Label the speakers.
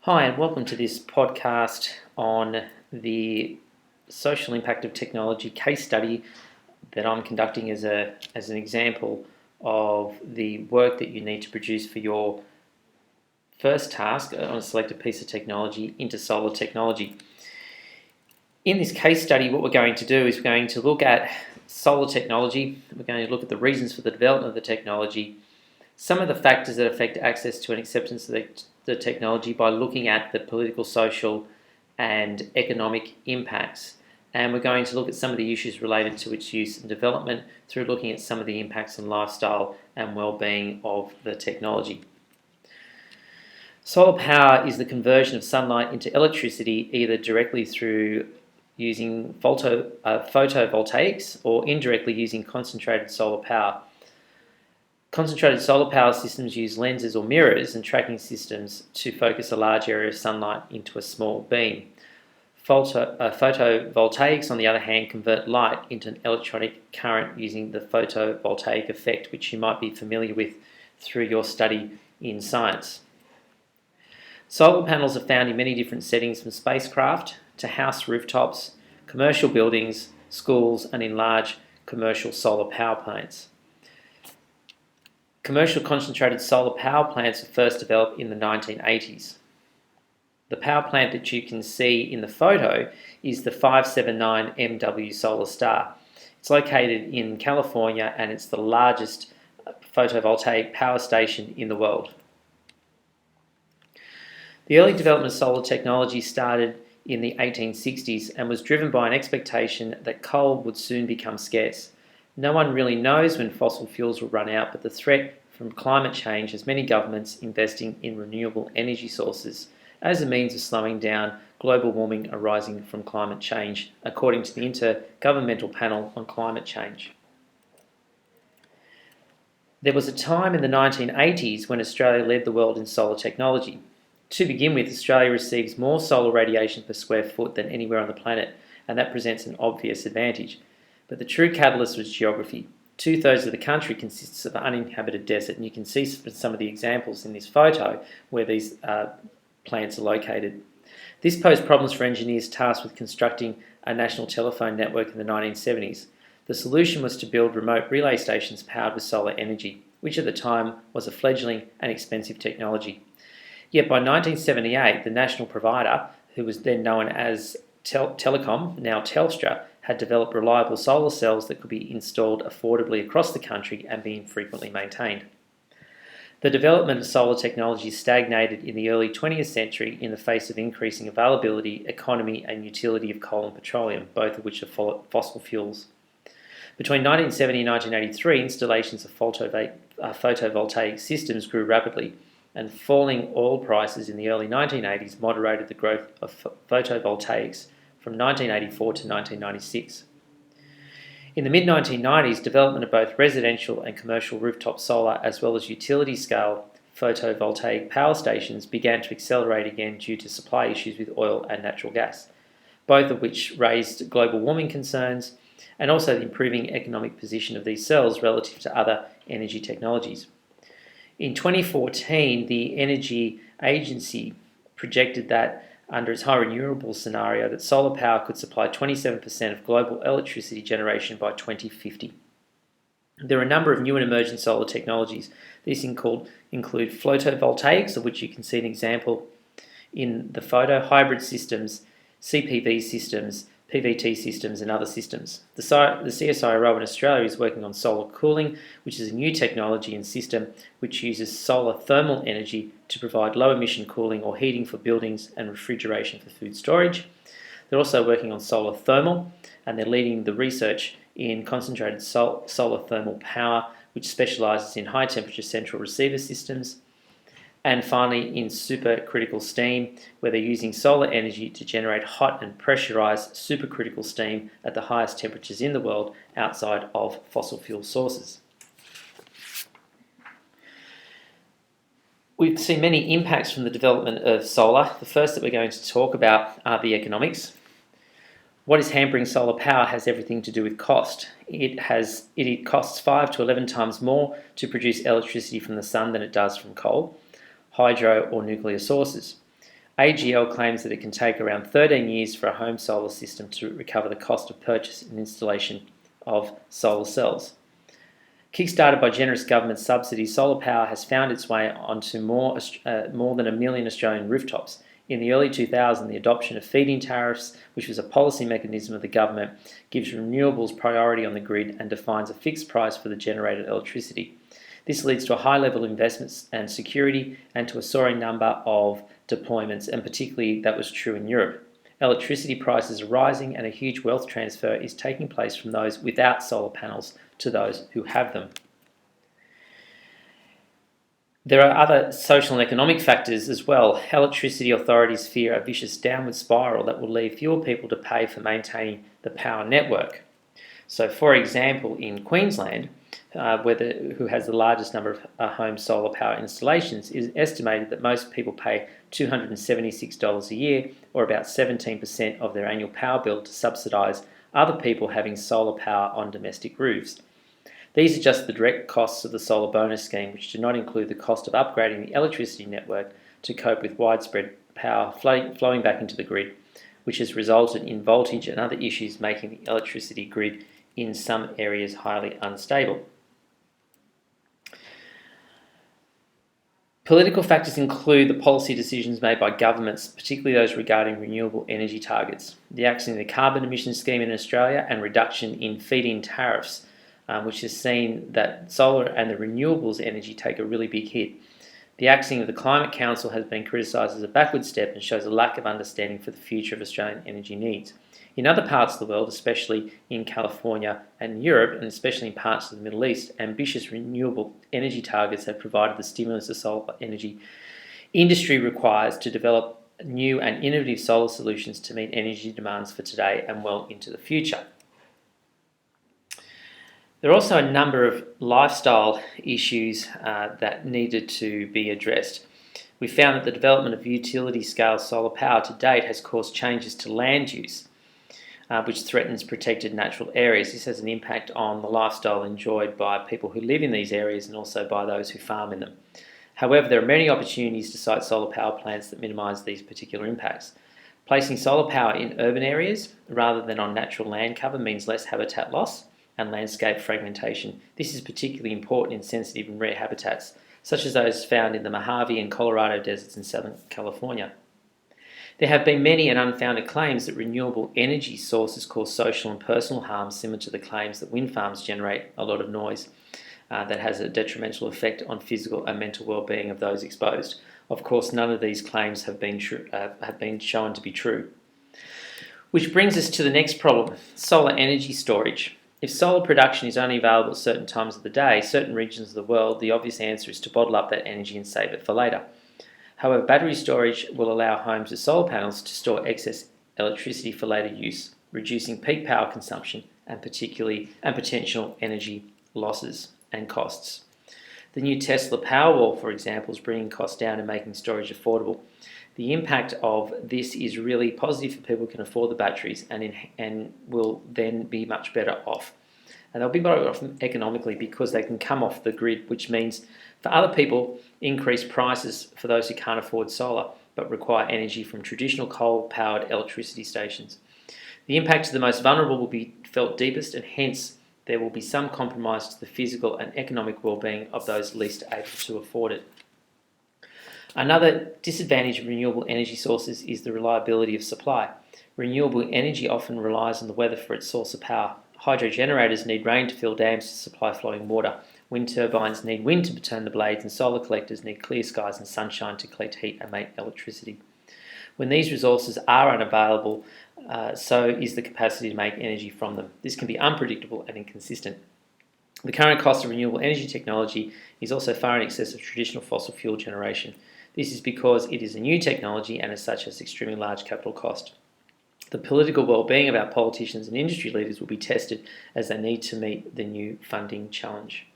Speaker 1: Hi, and welcome to this podcast on the social impact of technology case study that I'm conducting as an example of the work that you need to produce for your first task on a selected piece of technology into solar technology. In this case study, what we're going to do is we're going to look at solar technology. We're going to look at the reasons for the development of the technology, some of the factors that affect access to and acceptance of the technology by looking at the political, social, and economic impacts. And we're going to look at some of the issues related to its use and development through looking at some of the impacts on lifestyle and well-being of the technology. Solar power is the conversion of sunlight into electricity either directly through using photovoltaics or indirectly using concentrated solar power. Concentrated solar power systems use lenses or mirrors and tracking systems to focus a large area of sunlight into a small beam. Photovoltaics, on the other hand, convert light into an electronic current using the photovoltaic effect, which you might be familiar with through your study in science. Solar panels are found in many different settings, from spacecraft to house rooftops, commercial buildings, schools, and in large commercial solar power plants. Commercial concentrated solar power plants were first developed in the 1980s. The power plant that you can see in the photo is the 579 MW Solar Star. It's located in California and it's the largest photovoltaic power station in the world. The early development of solar technology started in the 1860s and was driven by an expectation that coal would soon become scarce. No one really knows when fossil fuels will run out, but the threat from climate change has many governments investing in renewable energy sources as a means of slowing down global warming arising from climate change, according to the Intergovernmental Panel on Climate Change. There was a time in the 1980s when Australia led the world in solar technology. To begin with, Australia receives more solar radiation per square foot than anywhere on the planet, and that presents an obvious advantage. But the true catalyst was geography. 2/3 of the country consists of uninhabited desert, and you can see some of the examples in this photo where these plants are located. This posed problems for engineers tasked with constructing a national telephone network in the 1970s. The solution was to build remote relay stations powered with solar energy, which at the time was a fledgling and expensive technology. Yet by 1978, the national provider, who was then known as Telecom, now Telstra, had developed reliable solar cells that could be installed affordably across the country and being frequently maintained. The development of solar technology stagnated in the early 20th century in the face of increasing availability, economy and utility of coal and petroleum, both of which are fossil fuels. Between 1970 and 1983, installations of photovoltaic systems grew rapidly, and falling oil prices in the early 1980s moderated the growth of photovoltaics from 1984 to 1996. In the mid-1990s, development of both residential and commercial rooftop solar as well as utility-scale photovoltaic power stations began to accelerate again due to supply issues with oil and natural gas, both of which raised global warming concerns and also the improving economic position of these cells relative to other energy technologies. In 2014, the Energy Agency projected that under its high renewables scenario that solar power could supply 27% of global electricity generation by 2050. There are a number of new and emerging solar technologies. These include photovoltaics, of which you can see an example in the photo, hybrid systems, CPV systems, PVT systems and other systems. The CSIRO in Australia is working on solar cooling, which is a new technology and system which uses solar thermal energy to provide low emission cooling or heating for buildings and refrigeration for food storage. They're also working on solar thermal, and they're leading the research in concentrated solar thermal power, which specialises in high temperature central receiver systems. And finally, in supercritical steam, where they're using solar energy to generate hot and pressurised supercritical steam at the highest temperatures in the world outside of fossil fuel sources. We've seen many impacts from the development of solar. The first that we're going to talk about are the economics. What is hampering solar power has everything to do with cost. It costs 5 to 11 times more to produce electricity from the sun than it does from coal, hydro or nuclear sources. AGL claims that it can take around 13 years for a home solar system to recover the cost of purchase and installation of solar cells. Kickstarted by generous government subsidies, solar power has found its way onto more than 1 million Australian rooftops. In the early 2000s, the adoption of feed-in tariffs, which was a policy mechanism of the government, gives renewables priority on the grid and defines a fixed price for the generated electricity. This leads to a high level of investments and security and to a soaring number of deployments, and particularly that was true in Europe. Electricity prices are rising and a huge wealth transfer is taking place from those without solar panels to those who have them. There are other social and economic factors as well. Electricity authorities fear a vicious downward spiral that will leave fewer people to pay for maintaining the power network. So, for example, in Queensland, who has the largest number of home solar power installations, it is estimated that most people pay $276 a year, or about 17% of their annual power bill, to subsidise other people having solar power on domestic roofs. These are just the direct costs of the solar bonus scheme, which do not include the cost of upgrading the electricity network to cope with widespread power flowing back into the grid, which has resulted in voltage and other issues making the electricity grid in some areas highly unstable. Political factors include the policy decisions made by governments, particularly those regarding renewable energy targets, the axing of the carbon emissions scheme in Australia, and reduction in feed-in tariffs, which has seen that solar and the renewables energy take a really big hit. The axing of the Climate Council has been criticised as a backward step and shows a lack of understanding for the future of Australian energy needs. In other parts of the world, especially in California and Europe, and especially in parts of the Middle East, ambitious renewable energy targets have provided the stimulus the solar energy industry requires to develop new and innovative solar solutions to meet energy demands for today and well into the future. There are also a number of lifestyle issues that needed to be addressed. We found that the development of utility-scale solar power to date has caused changes to land use, which threatens protected natural areas. This has an impact on the lifestyle enjoyed by people who live in these areas and also by those who farm in them. However, there are many opportunities to site solar power plants that minimise these particular impacts. Placing solar power in urban areas rather than on natural land cover means less habitat loss and landscape fragmentation. This is particularly important in sensitive and rare habitats, such as those found in the Mojave and Colorado deserts in Southern California. There have been many and unfounded claims that renewable energy sources cause social and personal harm, similar to the claims that wind farms generate a lot of noise that has a detrimental effect on physical and mental well-being of those exposed. Of course, none of these claims have been shown to be true. Which brings us to the next problem, solar energy storage. If solar production is only available at certain times of the day, certain regions of the world, the obvious answer is to bottle up that energy and save it for later. However, battery storage will allow homes with solar panels to store excess electricity for later use, reducing peak power consumption and potential energy losses and costs. The new Tesla Powerwall, for example, is bringing costs down and making storage affordable. The impact of this is really positive for people who can afford the batteries and will then be much better off. And they'll be better off economically because they can come off the grid, which means for other people, increased prices for those who can't afford solar but require energy from traditional coal-powered electricity stations. The impact to the most vulnerable will be felt deepest, and hence there will be some compromise to the physical and economic well-being of those least able to afford it. Another disadvantage of renewable energy sources is the reliability of supply. Renewable energy often relies on the weather for its source of power. Hydro generators need rain to fill dams to supply flowing water. Wind turbines need wind to turn the blades, and solar collectors need clear skies and sunshine to collect heat and make electricity. When these resources are unavailable, so is the capacity to make energy from them. This can be unpredictable and inconsistent. The current cost of renewable energy technology is also far in excess of traditional fossil fuel generation. This is because it is a new technology and as such has extremely large capital cost. The political well-being of our politicians and industry leaders will be tested as they need to meet the new funding challenge.